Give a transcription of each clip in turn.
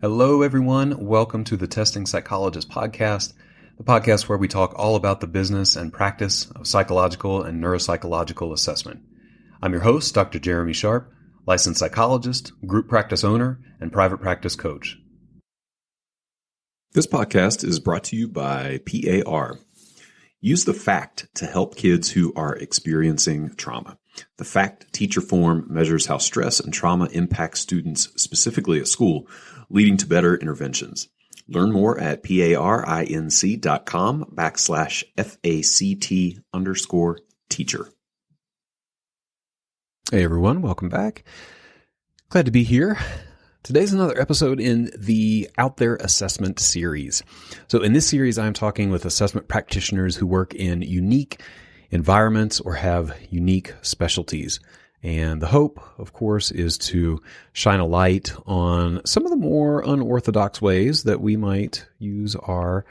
Hello, everyone. Welcome to the Testing Psychologist podcast, the podcast where we talk all about the business and practice of psychological and neuropsychological assessment. I'm your host, Dr. Jeremy Sharp, licensed psychologist, group practice owner, and private practice coach. This podcast is brought to you by PAR. Use the FACT to help kids who are experiencing trauma. The FACT teacher form measures how stress and trauma impact students, specifically at school, leading to better interventions. Learn more at parinc.com/FACT_teacher. Hey, everyone. Welcome back. Glad to be here. Today's another episode in the Out There Assessment series. So in this series, I'm talking with assessment practitioners who work in unique environments or have unique specialties. And the hope, of course, is to shine a light on some of the more unorthodox ways that we might use our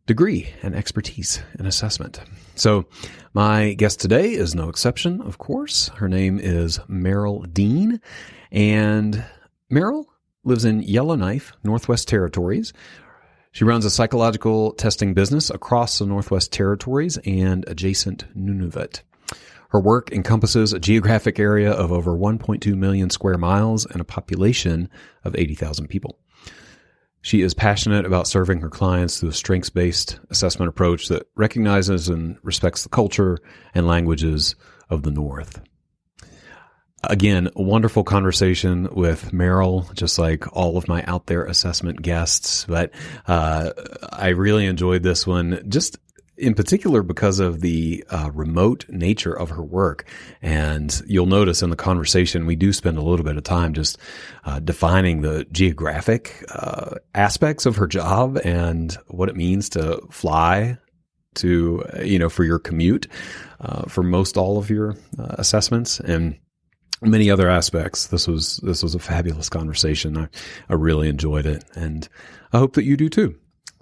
degree and expertise in assessment. So my guest today is no exception, of course. Her name is Merril Dean, and Merril lives in Yellowknife, Northwest Territories. She runs a psychological testing business across the Northwest Territories and adjacent Nunavut. Her work encompasses a geographic area of over 1.2 million square miles and a population of 80,000 people. She is passionate about serving her clients through a strengths-based assessment approach that recognizes and respects the culture and languages of the North. Again, a wonderful conversation with Merril, just like all of my Out There Assessment guests. But I really enjoyed this one, just in particular because of the remote nature of her work. And you'll notice in the conversation, we do spend a little bit of time just defining the geographic aspects of her job and what it means to fly to, for your commute, for most all of your assessments, and many other aspects. This was a fabulous conversation. I really enjoyed it, and I hope that you do too.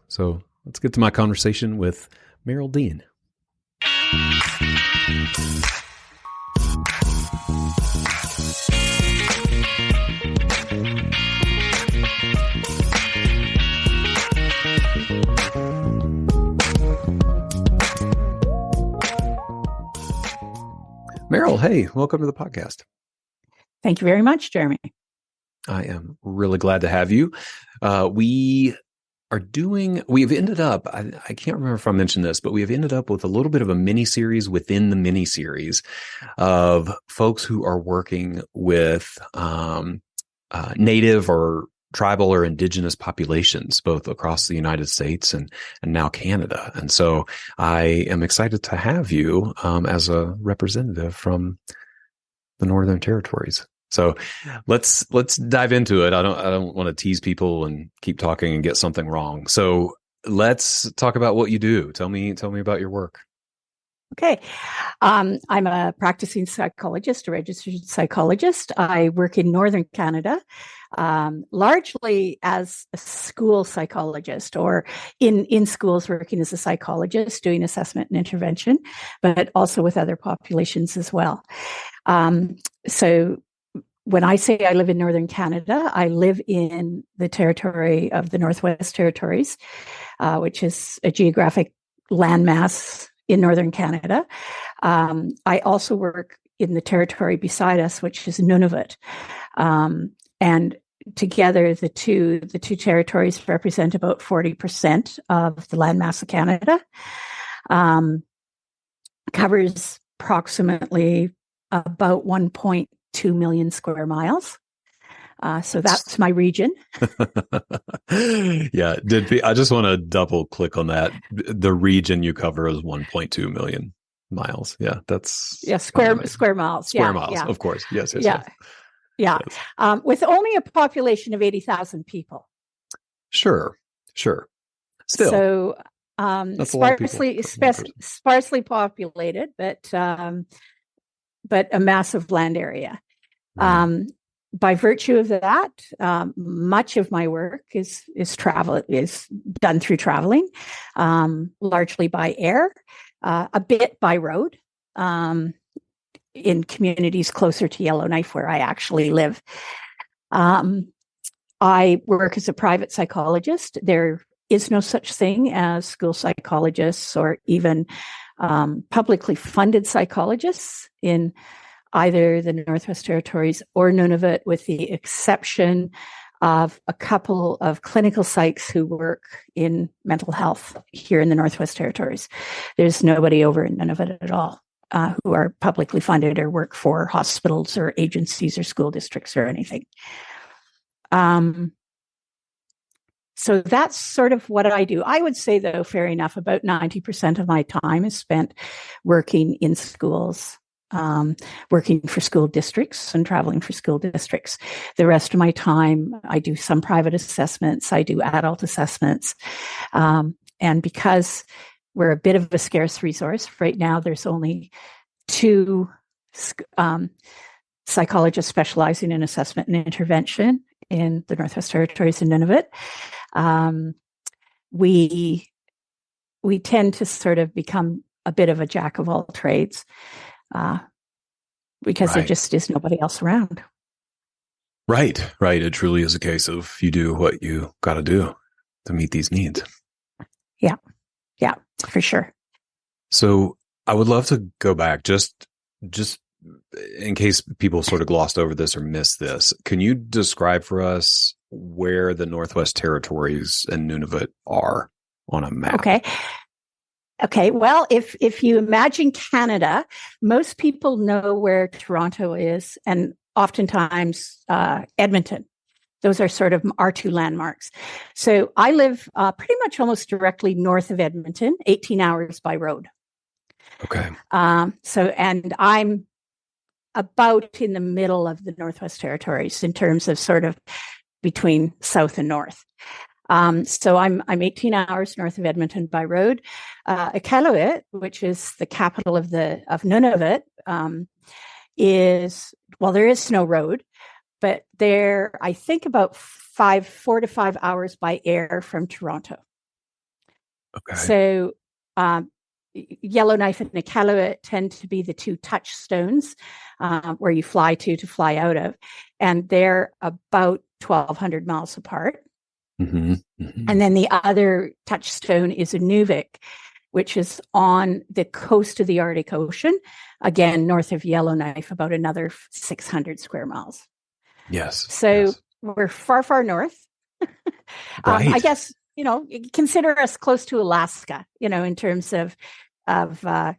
So let's get to my conversation with Merril Dean. Merril, hey, welcome to the podcast. Thank you very much, Jeremy. I am really glad to have you. We've ended up, I can't remember if I mentioned this, but we have ended up with a little bit of a mini-series within the mini-series of folks who are working with native or tribal or indigenous populations, both across the United States and now Canada. And so I am excited to have you as a representative from the Northern Territories. So let's dive into it. I don't want to tease people and keep talking and get something wrong. So let's talk about what you do. Tell me about your work. Okay. I'm a practicing psychologist, a registered psychologist. I work in Northern Canada, largely as a school psychologist or in schools working as a psychologist, doing assessment and intervention, but also with other populations as well. So when I say I live in Northern Canada, I live in the territory of the Northwest Territories, which is a geographic landmass in Northern Canada. I also work in the territory beside us, which is Nunavut. And together, the two territories represent about 40% of the landmass of Canada. Covers approximately about 1.2 million square miles. So that's my region. Yeah. I just want to double click on that. The region you cover is 1.2 million miles. Yeah. That's square miles. Square miles, yeah. Of course. Yes. Yeah. Yes. With only a population of 80,000 people. Sure. Still. So, that's sparsely populated, but a massive land area. Right. By virtue of that, much of my work is done through traveling, largely by air, a bit by road, in communities closer to Yellowknife where I actually live. I work as a private psychologist. There is no such thing as school psychologists or even publicly funded psychologists in either the Northwest Territories or Nunavut, with the exception of a couple of clinical psychs who work in mental health here in the Northwest Territories. There's nobody over in Nunavut at all who are publicly funded or work for hospitals or agencies or school districts or anything. So that's sort of what I do. I would say, though, fair enough, about 90% of my time is spent working in schools, working for school districts and traveling for school districts. The rest of my time, I do some private assessments. I do adult assessments. And because we're a bit of a scarce resource, right now there's only 2 psychologists specializing in assessment and intervention in the Northwest Territories and Nunavut. We tend to sort of become a bit of a jack of all trades because there just is nobody else around. Right. It truly is a case of you do what you got to do to meet these needs. Yeah, for sure. So I would love to go back just in case people sort of glossed over this or missed this. Can you describe for us where the Northwest Territories and Nunavut are on a map? Okay. Well, if you imagine Canada, most people know where Toronto is, and oftentimes Edmonton. Those are sort of our 2 landmarks. So I live pretty much almost directly north of Edmonton, 18 hours by road. Okay. And I'm about in the middle of the Northwest Territories in terms of sort of between south and north. So I'm 18 hours north of Edmonton by road. Iqaluit, which is the capital of Nunavut, there is no road, but they're, I think, about 4 to 5 hours by air from Toronto. Okay. So Yellowknife and Iqaluit tend to be the 2 touchstones where you fly to fly out of, and they're about 1,200 miles apart. Mm-hmm. Mm-hmm. And then the other touchstone is Inuvik, which is on the coast of the Arctic Ocean, again, north of Yellowknife, about another 600 square miles. Yes. So we're far, far north. Right. I guess, consider us close to Alaska, in terms of the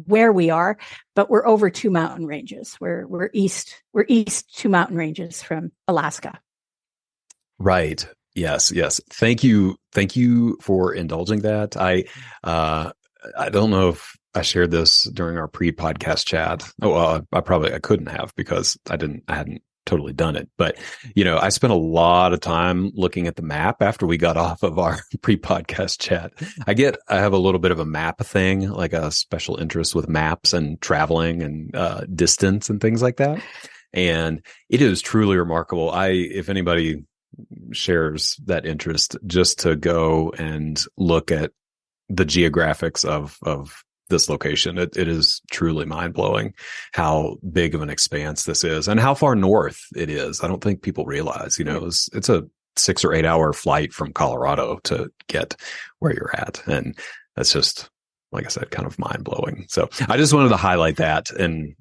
where we are, but we're over 2 mountain ranges. We're east 2 mountain ranges from Alaska. Right. Yes. Thank you for indulging that. I don't know if I shared this during our pre-podcast chat. I couldn't have, because I hadn't totally done it. But, I spent a lot of time looking at the map after we got off of our pre-podcast chat. I have a little bit of a map thing, like a special interest with maps and traveling and distance and things like that. And it is truly remarkable. If anybody shares that interest, just to go and look at the geographics of this location, it is truly mind-blowing how big of an expanse this is and how far north it is. I don't think people realize, it's a 6 or 8 hour flight from Colorado to get where you're at. And that's just, like I said, kind of mind-blowing. So I just wanted to highlight that and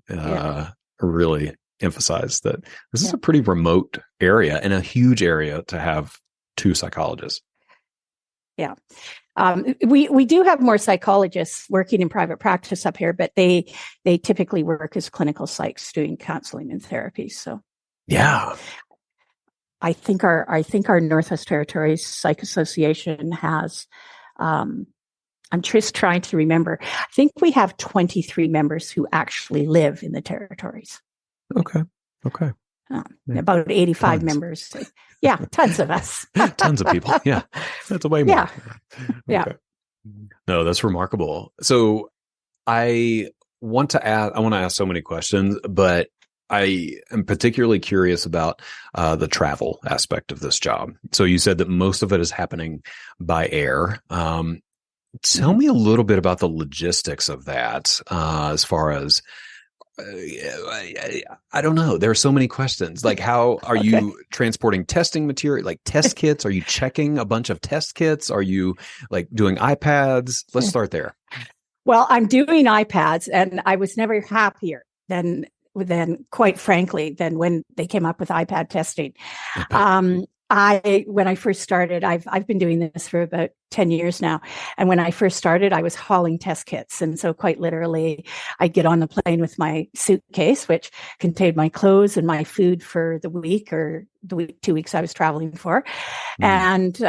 really emphasize that this is a pretty remote area and a huge area to have 2 psychologists. Yeah. We do have more psychologists working in private practice up here, but they typically work as clinical psychs doing counseling and therapy. So I think our Northwest Territories Psych Association has I'm just trying to remember. I think we have 23 members who actually live in the territories. Okay. About 85 members. Yeah, tons of us. Tons of people. Yeah, that's way more. Yeah. Okay. No, that's remarkable. So I want to ask so many questions, but I am particularly curious about the travel aspect of this job. So you said that most of it is happening by air. Tell me a little bit about the logistics of that, as far as I don't know. There are so many questions. Like, how are you transporting testing material, like test kits? Are you checking a bunch of test kits? Are you like doing iPads? Let's start there. Well, I'm doing iPads, and I was never happier than quite frankly, than when they came up with iPad testing. When I first started, I've been doing this for about 10 years now. And when I first started, I was hauling test kits. And so quite literally, I'd get on the plane with my suitcase, which contained my clothes and my food for the week or the week, 2 weeks I was traveling for, and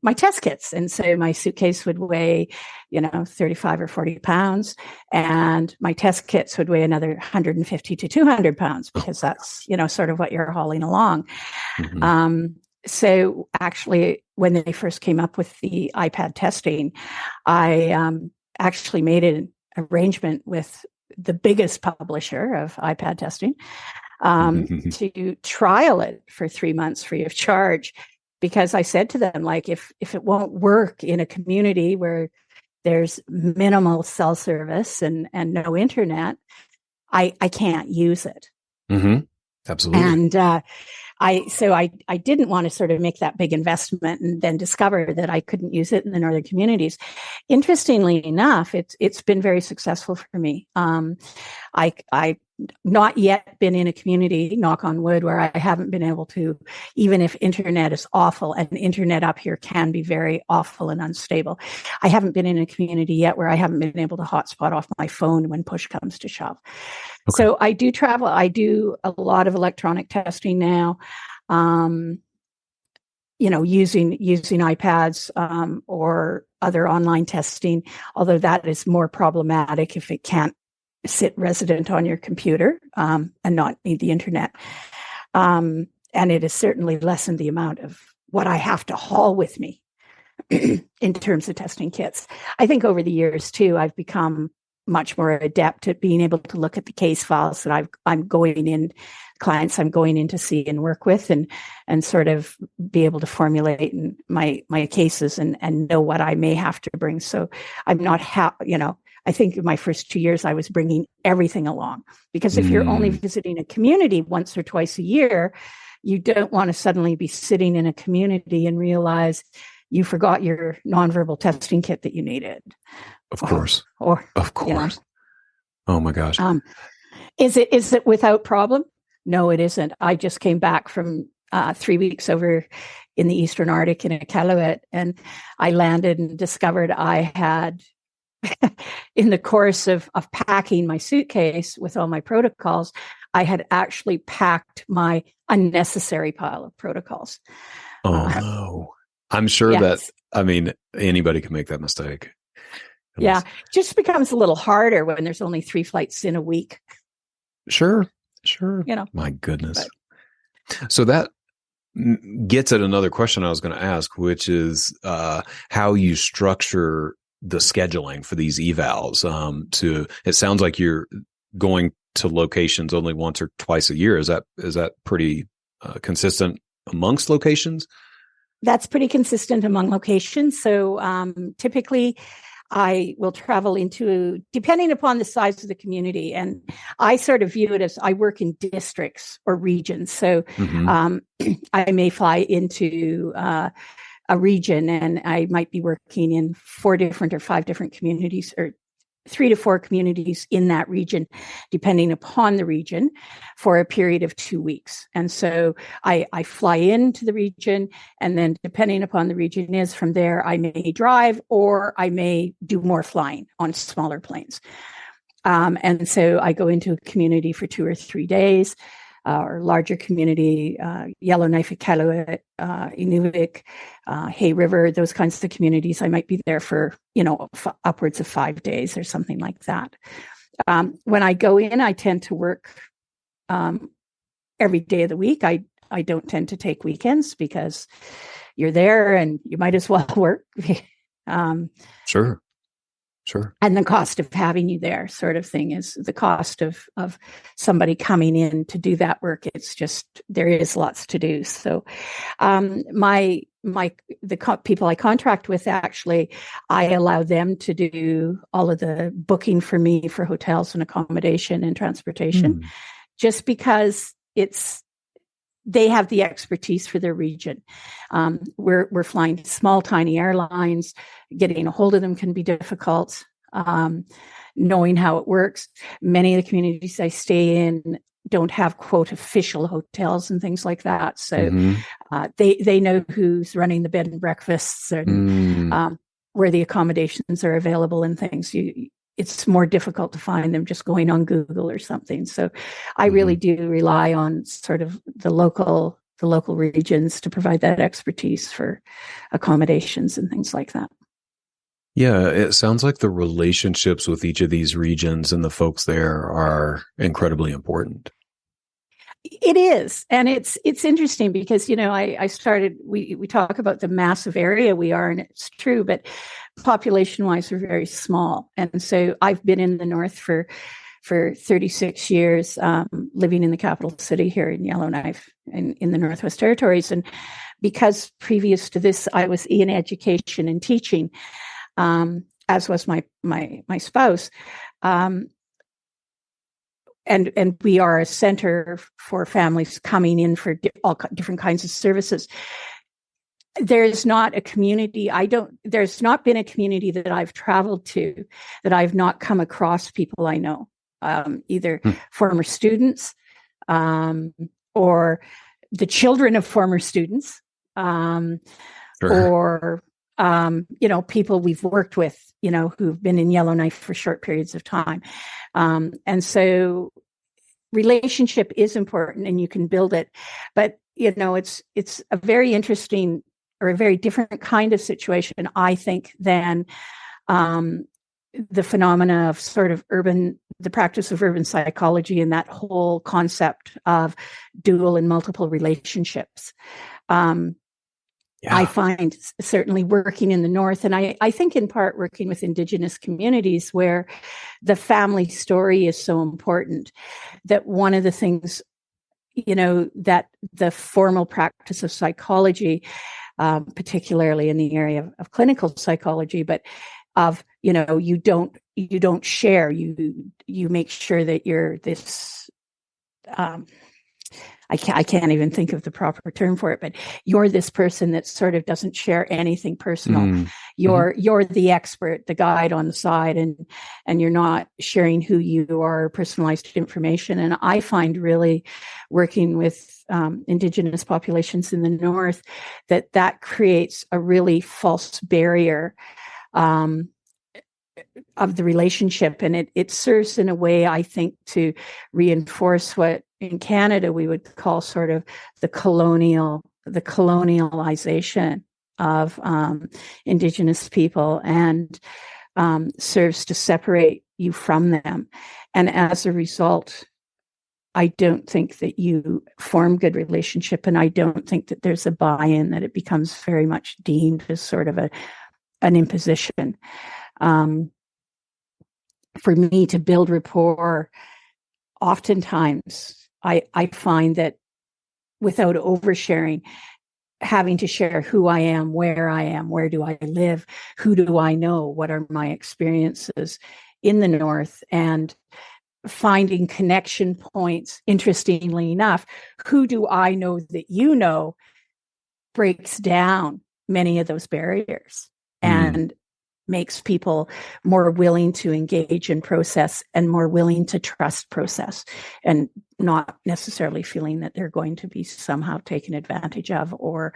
my test kits. And so my suitcase would weigh, 35 or 40 pounds. And my test kits would weigh another 150 to 200 pounds because that's, sort of what you're hauling along. So actually, when they first came up with the iPad testing, I actually made an arrangement with the biggest publisher of iPad testing to trial it for 3 months free of charge, because I said to them, like, if it won't work in a community where there's minimal cell service and no internet, I can't use it. Absolutely. And I didn't want to sort of make that big investment and then discover that I couldn't use it in the northern communities. Interestingly enough, it's been very successful for me. I not yet been in a community, knock on wood, where I haven't been able to, even if internet is awful, and internet up here can be very awful and unstable. I haven't been in a community yet where I haven't been able to hotspot off my phone when push comes to shove. Okay. So I do travel. I do a lot of electronic testing now, using iPads or other online testing, although that is more problematic if it can't sit resident on your computer and not need the internet. And it has certainly lessened the amount of what I have to haul with me in terms of testing kits. I think over the years, too, I've become much more adept at being able to look at the case files that clients I'm going in to see and work with, and sort of be able to formulate my cases and know what I may have to bring. So I'm not, I think in my first 2 years, I was bringing everything along, because if you're only visiting a community once or twice a year, you don't want to suddenly be sitting in a community and realize you forgot your nonverbal testing kit that you needed. Of course. Of course. Oh my gosh. Is it without problem? No, it isn't. I just came back from 3 weeks over in the Eastern Arctic in Iqaluit, and I landed and discovered I had, in the course of packing my suitcase with all my protocols, I had actually packed my unnecessary pile of protocols. Oh, no. I'm sure that, anybody can make that mistake. Yeah, it just becomes a little harder when there's only 3 flights in a week. Sure. My goodness. So that gets at another question I was going to ask, which is how you structure the scheduling for these evals. It sounds like you're going to locations only once or twice a year. Is that pretty consistent amongst locations? That's pretty consistent among locations. So typically, I will travel into, depending upon the size of the community. And I sort of view it as I work in districts or regions. So I may fly into a region, and I might be working in 4 different or 5 different communities, or 3 to 4 communities in that region, depending upon the region, for a period of 2 weeks. And so I fly into the region, and then depending upon the region is, from there, I may drive, or I may do more flying on smaller planes. And so I go into a community for 2 or 3 days, or larger community, Yellowknife, Iqaluit, Inuvik, Hay River, those kinds of communities. I might be there for, upwards of 5 days or something like that. When I go in, I tend to work every day of the week. I don't tend to take weekends, because you're there and you might as well work. Sure. And the cost of having you there, sort of thing, is the cost of somebody coming in to do that work. It's just, there is lots to do. So my people I contract with, actually, I allow them to do all of the booking for me for hotels and accommodation and transportation, just because they have the expertise for their region. We're flying small, tiny airlines. Getting a hold of them can be difficult. Knowing how it works. Many of the communities I stay in don't have, quote, official hotels and things like that. So they know who's running the bed and breakfasts and where the accommodations are available and things. It's more difficult to find them just going on Google or something. So I really do rely on sort of the local regions to provide that expertise for accommodations and things like that. Yeah, it sounds like the relationships with each of these regions and the folks there are incredibly important. It is. And it's interesting because, I started, we talk about the massive area we are, and it's true, but population wise, we're very small. And so I've been in the North for 36 years, living in the capital city here in Yellowknife in the Northwest Territories. And because previous to this, I was in education and teaching, as was my spouse. And we are a center for families coming in for all different kinds of services. There's not a community. There's not been a community that I've traveled to that I've not come across people I know, either former students, or the children of former students, or people we've worked with, who've been in Yellowknife for short periods of time. And so relationship is important and you can build it, but it's a very interesting or a very different kind of situation, I think, than the phenomena of sort of the practice of urban psychology and that whole concept of dual and multiple relationships. I find certainly working in the North, and I think in part working with Indigenous communities where the family story is so important, that one of the things, that the formal practice of psychology, particularly in the area of clinical psychology, but of, you don't share, you make sure that you're this, I can't even think of the proper term for it, but you're this person that sort of doesn't share anything personal. You're the expert, the guide on the side, and you're not sharing who you are, personalized information. And I find really working with Indigenous populations in the North that creates a really false barrier of the relationship. And it serves in a way, I think, to reinforce what in Canada we would call sort of the colonialization of Indigenous people, and serves to separate you from them. And as a result, I don't think that you form good relationship, and I don't think that there's a buy-in, that it becomes very much deemed as sort of an imposition. For me to build rapport, oftentimes I find that without oversharing, having to share who I am, where do I live, who do I know, what are my experiences in the North, and finding connection points. Interestingly enough, who do I know that breaks down many of those barriers and makes people more willing to engage in process and more willing to trust process, and not necessarily feeling that they're going to be somehow taken advantage of or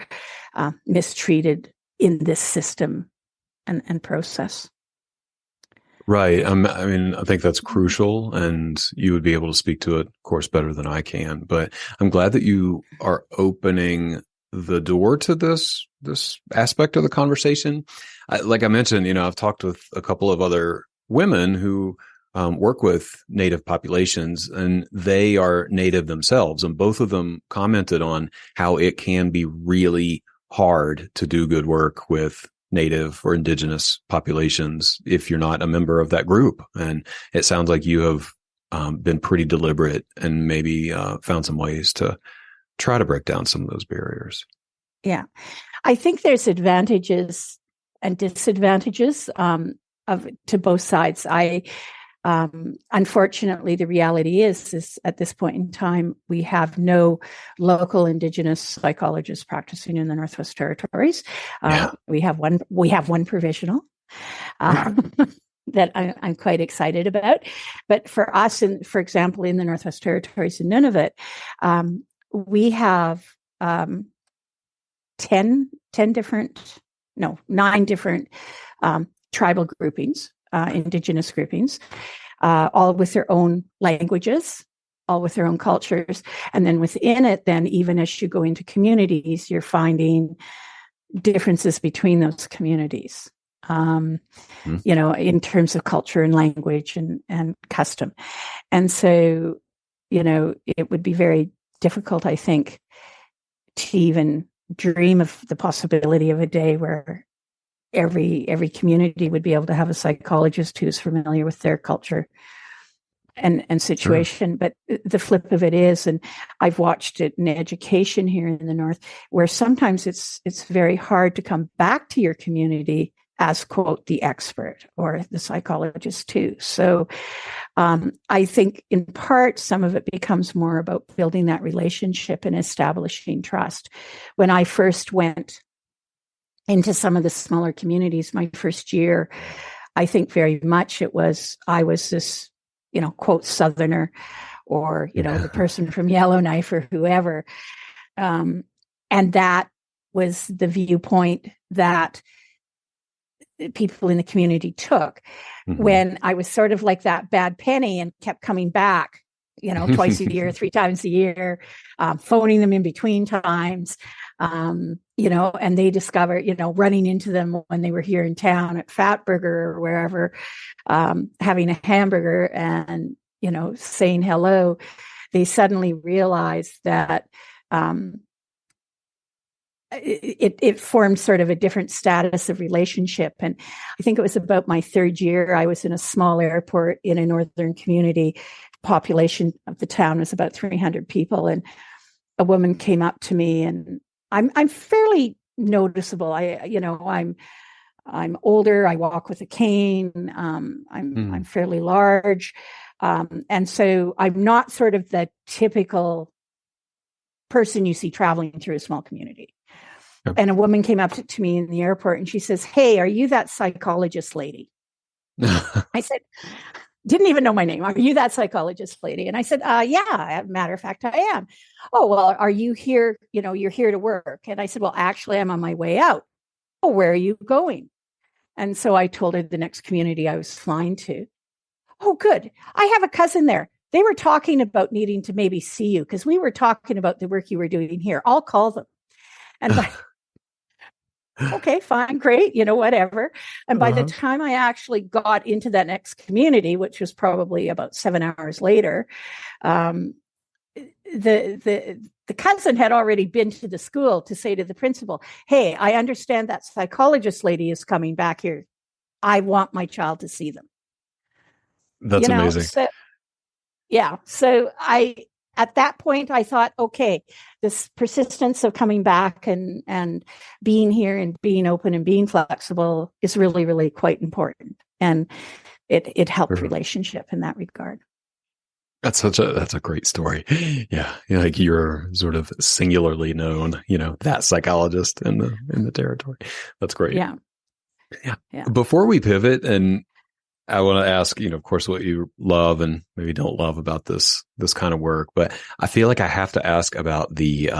mistreated in this system and process. Right. I think that's crucial, and you would be able to speak to it, of course, better than I can. But I'm glad that you are opening the door to this aspect of the conversation. Like I mentioned, I've talked with a couple of other women who work with Native populations, and they are Native themselves. And both of them commented on how it can be really hard to do good work with Native or Indigenous populations if you're not a member of that group. And it sounds like you have been pretty deliberate and maybe found some ways to try to break down some of those barriers. Yeah. I think there's advantages and disadvantages to both sides. Unfortunately, the reality is at this point in time, we have no local Indigenous psychologists practicing in the Northwest Territories. We have one provisional that I'm quite excited about. But for us, for example, in the Northwest Territories and Nunavut, we have 9 different tribal groupings, Indigenous groupings, all with their own languages, all with their own cultures. And then within it, then even as you go into communities, you're finding differences between those communities, in terms of culture and language and custom. And so, it would be very difficult, I think, to even dream of the possibility of a day where every community would be able to have a psychologist who's familiar with their culture and situation. Sure. But the flip of it is, and I've watched it in education here in the North, where sometimes it's very hard to come back to your community as, quote, the expert or the psychologist too. So I think in part, some of it becomes more about building that relationship and establishing trust. When I first went into some of the smaller communities, my first year, I think very much I was this, quote, Southerner, or, the person from Yellowknife or whoever. And that was the viewpoint that people in the community took, when I was sort of like that bad penny and kept coming back, twice a year, 3 times a year, phoning them in between times, and they discovered, running into them when they were here in town at Fatburger or wherever, having a hamburger and, saying hello, they suddenly realized that it formed sort of a different status of relationship. And I think it was about my 3rd year, I was in a small airport in a northern community. Population of the town was about 300 people. And a woman came up to me, and I'm fairly noticeable. I'm older. I walk with a cane. I'm fairly large. And so I'm not sort of the typical person you see traveling through a small community. Yep. And a woman came up to me in the airport and she says, "Hey, are you that psychologist lady?" I said, didn't even know my name. "Are you that psychologist lady?" And I said, "Yeah, as a matter of fact, I am." "Oh, well, are you here? You're here to work." And I said, "Well, actually, I'm on my way out." "Oh, where are you going?" And so I told her the next community I was flying to. "Oh, good. I have a cousin there. They were talking about needing to maybe see you because we were talking about the work you were doing here. I'll call them." And okay, fine, great, whatever. And by the time I actually got into that next community, which was probably about 7 hours later, the cousin had already been to the school to say to the principal, "Hey, I understand that psychologist lady is coming back here. I want my child to see them." That's amazing. So at that point, I thought, okay, this persistence of coming back and being here and being open and being flexible is really, really quite important. And it helped relationship in that regard. That's a great story. Yeah. Like you're sort of singularly known, that psychologist in the territory. That's great. Yeah. Before we pivot, and I want to ask, of course, what you love and maybe don't love about this kind of work, but I feel like I have to ask about the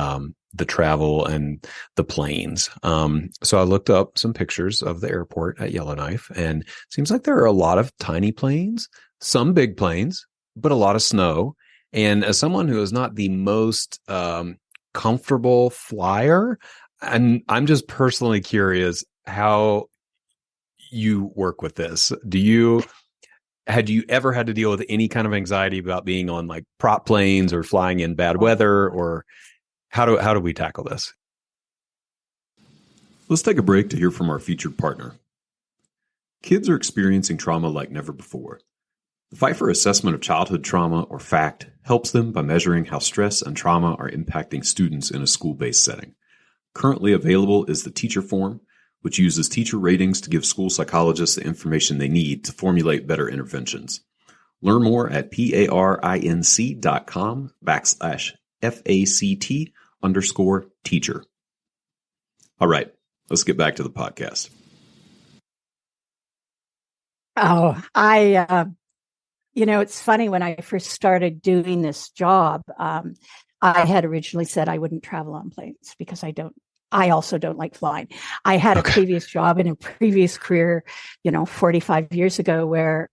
travel and the planes. So I looked up some pictures of the airport at Yellowknife, and it seems like there are a lot of tiny planes, some big planes, but a lot of snow. And as someone who is not the most comfortable flyer, and I'm just personally curious how you work with this. Had you ever had to deal with any kind of anxiety about being on like prop planes or flying in bad weather, or how do we tackle this? Let's take a break to hear from our featured partner. Kids are experiencing trauma like never before. The Pfeiffer Assessment of Childhood Trauma, or FACT, helps them by measuring how stress and trauma are impacting students in a school-based setting. Currently available is the teacher form, which uses teacher ratings to give school psychologists the information they need to formulate better interventions. Learn more at parinc.com/FACT_teacher. All right, let's get back to the podcast. Oh, it's funny, when I first started doing this job, I had originally said I wouldn't travel on planes because I also don't like flying. I had a previous job in a previous career, 45 years ago, where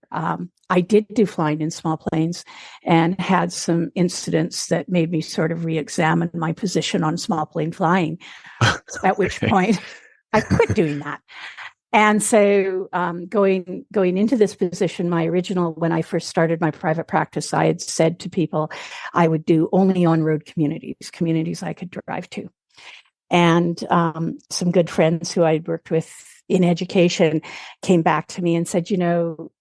I did do flying in small planes and had some incidents that made me sort of re-examine my position on small plane flying, at which point I quit doing that. And so going into this position, when I first started my private practice, I had said to people I would do only on-road communities I could drive to. And some good friends who I'd worked with in education came back to me and said,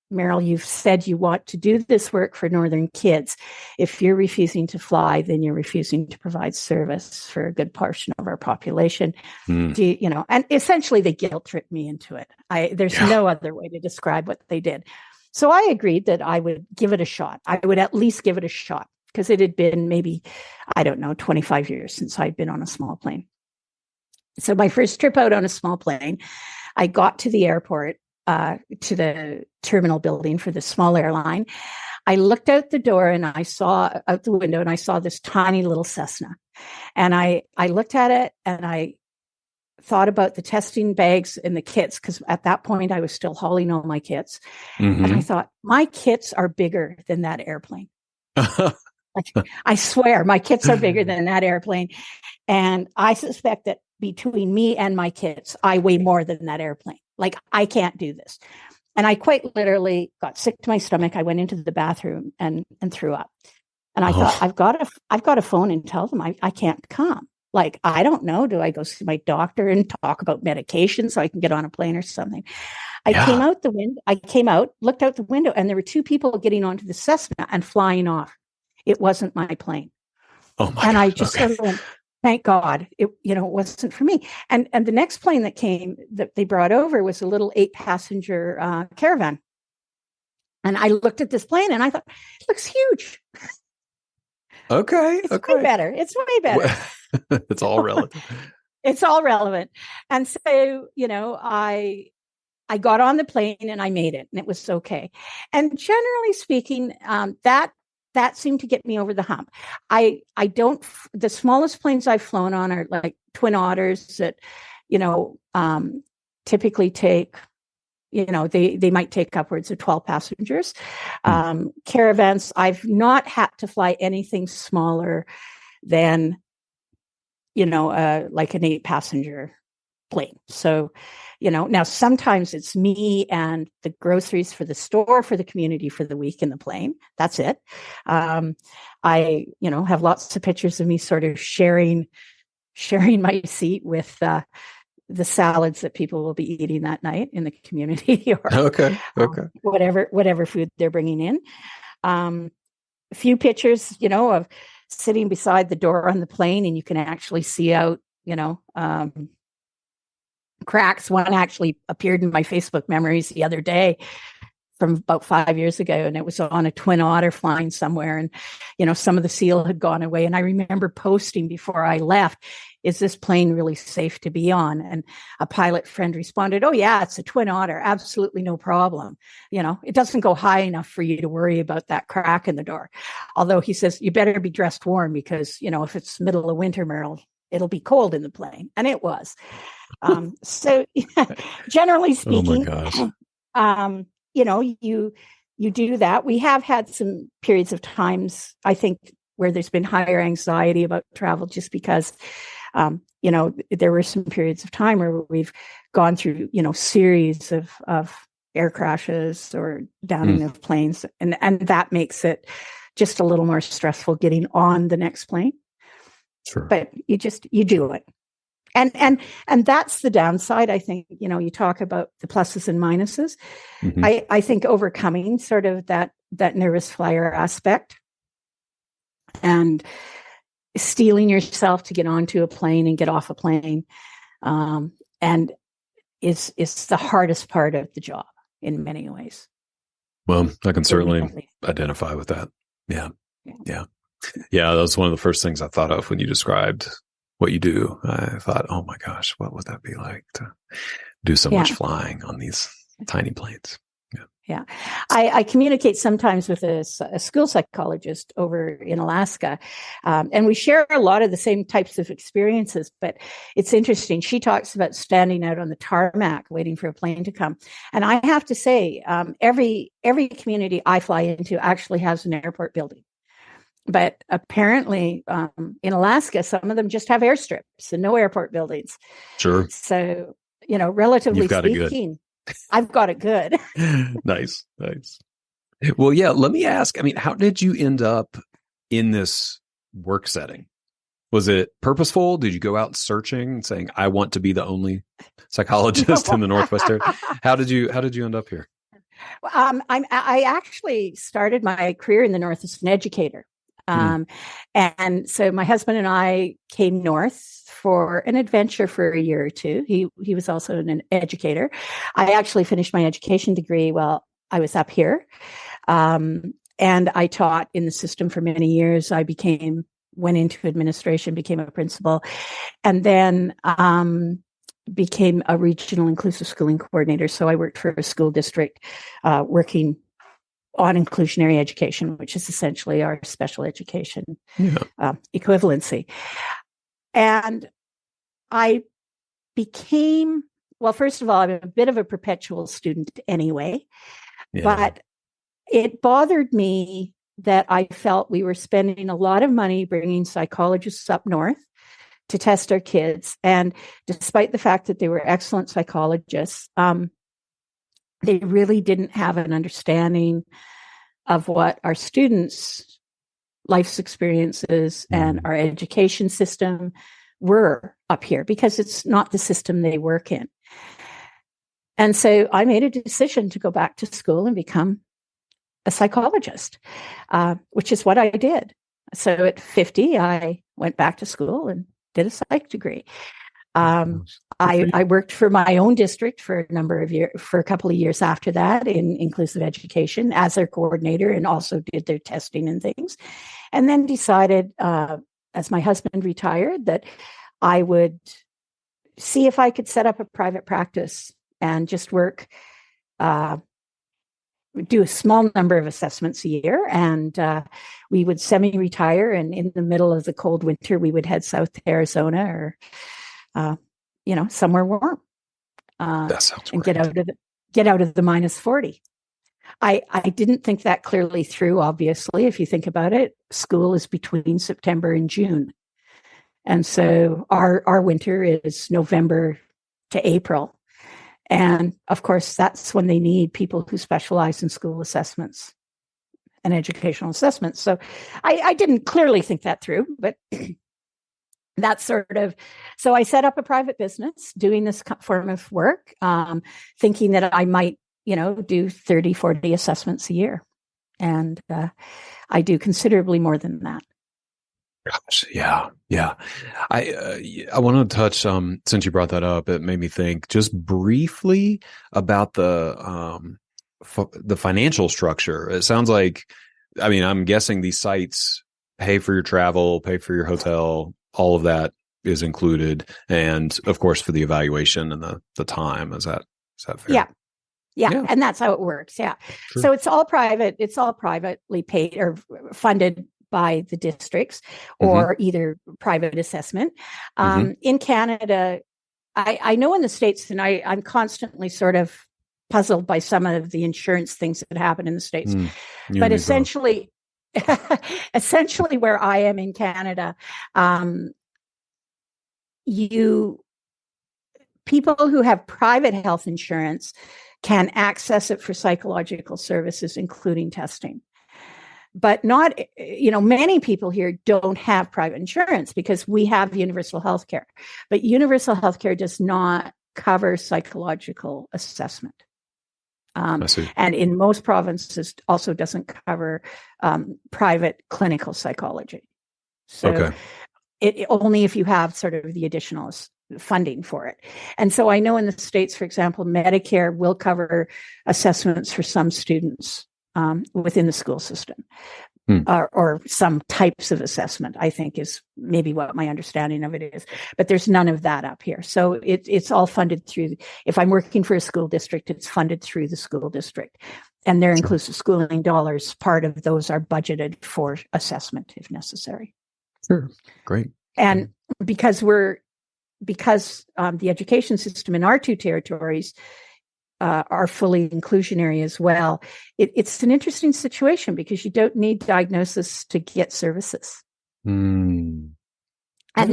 Merril, you've said you want to do this work for Northern kids. If you're refusing to fly, then you're refusing to provide service for a good portion of our population. And essentially they guilt tripped me into it. There's no other way to describe what they did. So I agreed that I would give it a shot. I would at least give it a shot, because it had been maybe, 25 years since I'd been on a small plane. So my first trip out on a small plane, I got to the airport, to the terminal building for the small airline. I looked out the door and I saw out the window and I saw this tiny little Cessna. And I looked at it and I thought about the testing bags and the kits, because at that point I was still hauling all my kits. Mm-hmm. And I thought, my kits are bigger than that airplane. I swear, my kits are bigger than that airplane. And I suspect that between me and my kits, I weigh more than that airplane. I can't do this. And I quite literally got sick to my stomach. I went into the bathroom and threw up. And I thought, I've got to phone and tell them I can't come. I don't know. Do I go see my doctor and talk about medication so I can get on a plane or something? I came out the window. Looked out the window, and there were two people getting onto the Cessna and flying off. It wasn't my plane. Oh my! And God. I just sort of went, thank God, it wasn't for me. And the next plane that came that they brought over was a little 8-passenger caravan. And I looked at this plane and I thought, it looks huge. Okay. It's way better. It's way better. It's all relative. It's all relevant. And so, I got on the plane and I made it, and it was okay. And generally speaking, that seemed to get me over the hump. The smallest planes I've flown on are like Twin Otters that, typically take, they might take upwards of 12 passengers. Caravans, I've not had to fly anything smaller than, like an 8-passenger plane. So, now sometimes it's me and the groceries for the store, for the community for the week in the plane. That's it. I, have lots of pictures of me sort of sharing my seat with the salads that people will be eating that night in the community, or whatever food they're bringing in. A few pictures, of sitting beside the door on the plane, and you can actually see out, cracks. One actually appeared in my Facebook memories the other day from about 5 years ago, and it was on a Twin Otter flying somewhere, and some of the seal had gone away. And I remember posting before I left, is this plane really safe to be on? And a pilot friend responded, oh yeah, it's a Twin Otter, absolutely no problem. It doesn't go high enough for you to worry about that crack in the door. Although he says, you better be dressed warm, because if it's middle of winter, Merril, it'll be cold in the plane. And it was. So generally speaking, oh my gosh. you do that. We have had some periods of times, I think, where there's been higher anxiety about travel, just because, there were some periods of time where we've gone through, series of air crashes or downing of planes. And that makes it just a little more stressful getting on the next plane. Sure. But you do it. And that's the downside. I think, you talk about the pluses and minuses. Mm-hmm. I think overcoming sort of that nervous flyer aspect, and, steeling yourself to get onto a plane and get off a plane, and is the hardest part of the job in many ways. Well, I can certainly identify with that. Yeah. That was one of the first things I thought of when you described what you do. I thought, oh my gosh, what would that be like to do so much flying on these tiny planes? Yeah. I communicate sometimes with a school psychologist over in Alaska, and we share a lot of the same types of experiences, but it's interesting. She talks about standing out on the tarmac waiting for a plane to come. And I have to say, every community I fly into actually has an airport building. But apparently in Alaska, some of them just have airstrips and no airport buildings. Sure. So, relatively speaking, I've got it good. Nice. Well, yeah, let me ask, how did you end up in this work setting? Was it purposeful? Did you go out searching saying, I want to be the only psychologist in the Northwest Territories? How did you end up here? I actually started my career in the North as an educator. And so my husband and I came north for an adventure for a year or two. He was also an educator. I actually finished my education degree while I was up here. And I taught in the system for many years. I went into administration, became a principal, and then became a regional inclusive schooling coordinator. So I worked for a school district working on inclusionary education, which is essentially our special education equivalency. And I became, well, first of all, I'm a bit of a perpetual student anyway, but it bothered me that I felt we were spending a lot of money bringing psychologists up north to test our kids. And despite the fact that they were excellent psychologists, they really didn't have an understanding of what our students' life's experiences and our education system were up here, because it's not the system they work in. And so I made a decision to go back to school and become a psychologist, which is what I did. So at 50, I went back to school and did a psych degree. I worked for my own district for a couple of years after that in inclusive education as their coordinator, and also did their testing and things. And then decided, as my husband retired, that I would see if I could set up a private practice and just work, do a small number of assessments a year. And we would semi-retire. And in the middle of the cold winter, we would head south to Arizona or somewhere warm, that sounds and great. get out of the minus 40. I didn't think that clearly through. Obviously, if you think about it, school is between September and June, and so our winter is November to April, and of course that's when they need people who specialize in school assessments and educational assessments. So I didn't clearly think that through, but. So I set up a private business doing this form of work, thinking that I might, do 30, 40 assessments a year. And I do considerably more than that. Gosh, yeah. I want to touch, since you brought that up, it made me think just briefly about the financial structure. It sounds like, I'm guessing these sites pay for your travel, pay for your hotel. All of that is included. And of course, for the evaluation and the time, is that fair? Yeah. And that's how it works. Yeah. Sure. So it's all private. It's all privately paid or funded by the districts, or either private assessment. In Canada, I know in the States, and I'm constantly sort of puzzled by some of the insurance things that happen in the States, but essentially, where I am in Canada, people who have private health insurance can access it for psychological services, including testing. But not, many people here don't have private insurance because we have universal health care. But universal health care does not cover psychological assessment. And in most provinces also doesn't cover private clinical psychology. So only if you have sort of the additional funding for it. And so I know in the States, for example, Medicare will cover assessments for some students within the school system. Or some types of assessment, I think is maybe what my understanding of it is. But there's none of that up here. So it's all funded through, if I'm working for a school district, it's funded through the school district. And their inclusive schooling dollars, part of those are budgeted for assessment if necessary. Sure. Great. And because the education system in our two territories are fully inclusionary as well, it's an interesting situation because you don't need diagnosis to get services. And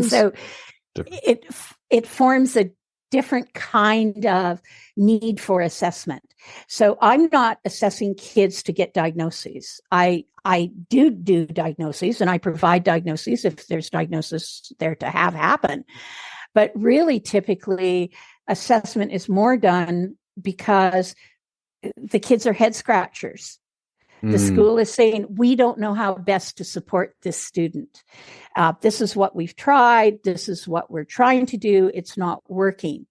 so it forms a different kind of need for assessment. So I'm not assessing kids to get diagnoses. I do diagnoses, and I provide diagnoses if there's diagnosis there to have happen. But really, typically, assessment is more done because the kids are head scratchers. The school is saying, we don't know how best to support this student. This is what we've tried. This is what we're trying to do. It's not working.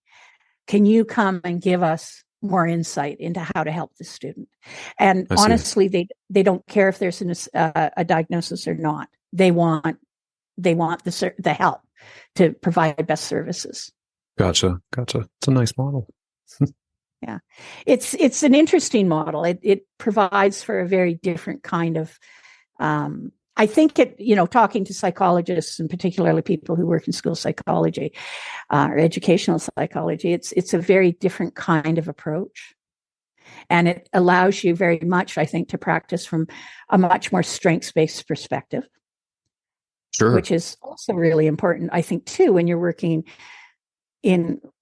Can you come and give us more insight into how to help the student? And honestly, they don't care if there's a diagnosis or not. They want the help to provide best services. Gotcha. It's a nice model. Yeah, it's an interesting model. It provides for a very different kind of. I think talking to psychologists and particularly people who work in school psychology or educational psychology, it's a very different kind of approach, and it allows you very much, I think, to practice from a much more strengths-based perspective. Sure, which is also really important, I think, too, when you're working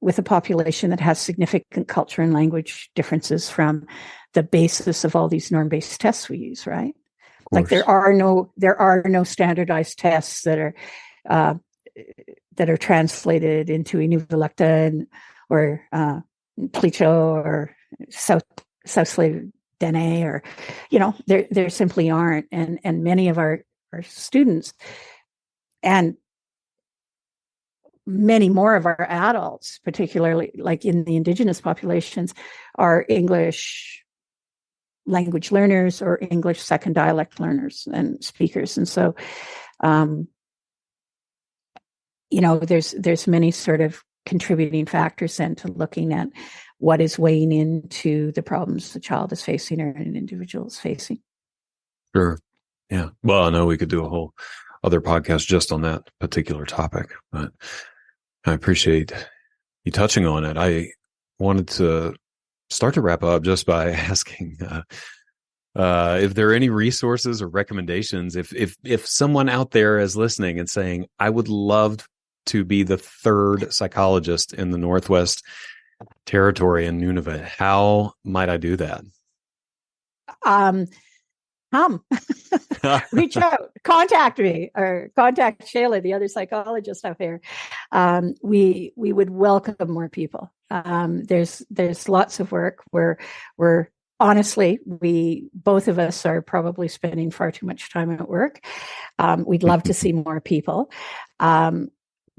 with a population that has significant culture and language differences from the basis of all these norm-based tests we use, right? Like there are no standardized tests that are translated into Inuvialuktun or Plicho or South Slave Dene, or there simply aren't, and many of our students and many more of our adults, particularly like in the Indigenous populations, are English language learners or English second dialect learners and speakers. And so, there's many sort of contributing factors then to looking at what is weighing into the problems the child is facing or an individual is facing. Sure. Yeah. Well, I know we could do a whole other podcast just on that particular topic, but I appreciate you touching on it. I wanted to start to wrap up just by asking if there are any resources or recommendations. If someone out there is listening and saying, I would love to be the third psychologist in the Northwest Territory and Nunavut, how might I do that? Reach out, contact me, or contact Shayla, the other psychologist out here. We would welcome more people. There's lots of work where honestly, both of us are probably spending far too much time at work. We'd love to see more people.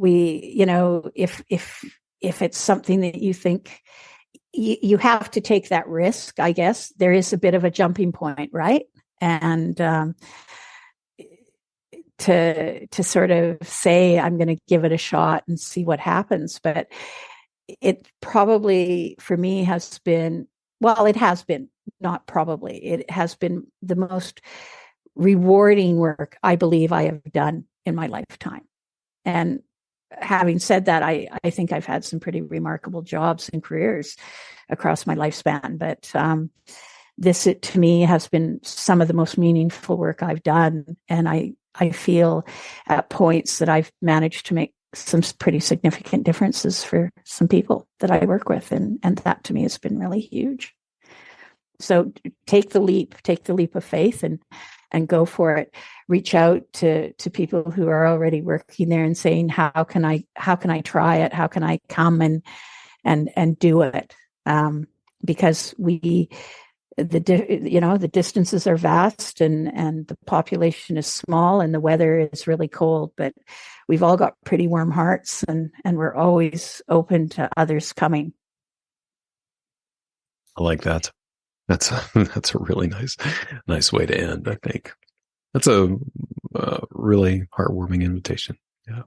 If it's something that you think you have to take that risk, I guess there is a bit of a jumping point, right? And to sort of say, I'm going to give it a shot and see what happens. But it probably, for me, has been the most rewarding work I believe I have done in my lifetime. And having said that, I think I've had some pretty remarkable jobs and careers across my lifespan. But this, to me, has been some of the most meaningful work I've done. And I feel at points that I've managed to make some pretty significant differences for some people that I work with. And that to me has been really huge. So take the leap of faith and go for it. Reach out to people who are already working there and saying, how can I try it? How can I come and do it? Because the distances are vast, and the population is small, and the weather is really cold, but we've all got pretty warm hearts, and we're always open to others coming. I like that. That's a really nice way to end, I think. That's a really heartwarming invitation. Yeah.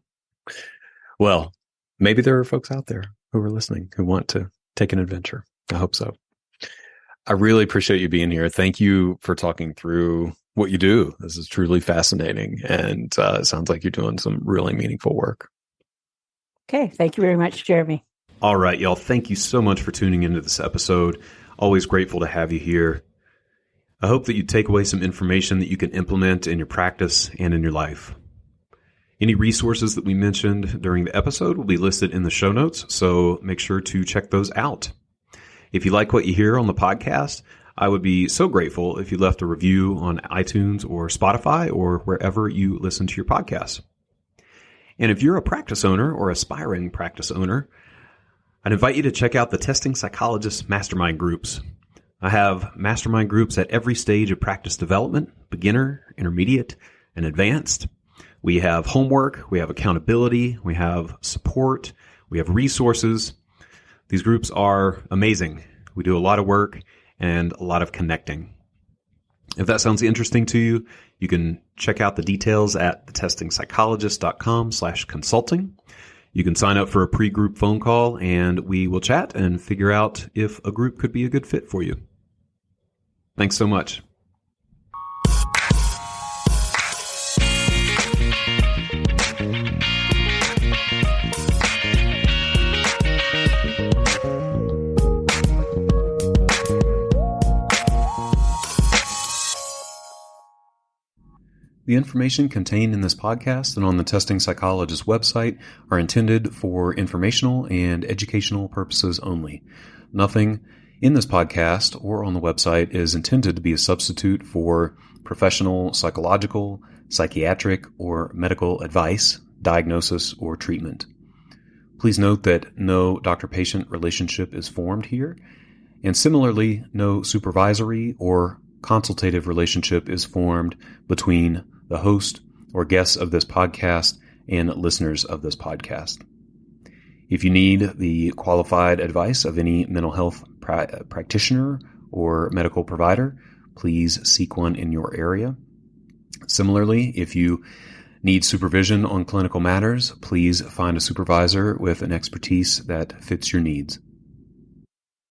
Well, maybe there are folks out there who are listening who want to take an adventure. I hope so. I really appreciate you being here. Thank you for talking through what you do. This is truly fascinating, and it sounds like you're doing some really meaningful work. Okay. Thank you very much, Jeremy. All right, y'all. Thank you so much for tuning into this episode. Always grateful to have you here. I hope that you take away some information that you can implement in your practice and in your life. Any resources that we mentioned during the episode will be listed in the show notes, so make sure to check those out. If you like what you hear on the podcast, I would be so grateful if you left a review on iTunes or Spotify or wherever you listen to your podcasts. And if you're a practice owner or aspiring practice owner, I'd invite you to check out the Testing Psychologist mastermind groups. I have mastermind groups at every stage of practice development: beginner, intermediate, and advanced. We have homework, we have accountability, we have support, we have resources. These groups are amazing. We do a lot of work and a lot of connecting. If that sounds interesting to you, you can check out the details at thetestingpsychologist.com/consulting. You can sign up for a pre-group phone call, and we will chat and figure out if a group could be a good fit for you. Thanks so much. The information contained in this podcast and on the Testing Psychologist website are intended for informational and educational purposes only. Nothing in this podcast or on the website is intended to be a substitute for professional psychological, psychiatric, or medical advice, diagnosis, or treatment. Please note that no doctor-patient relationship is formed here, and similarly, no supervisory or consultative relationship is formed between the host or guests of this podcast and listeners of this podcast. If you need the qualified advice of any mental health practitioner or medical provider, please seek one in your area. Similarly, if you need supervision on clinical matters, please find a supervisor with an expertise that fits your needs.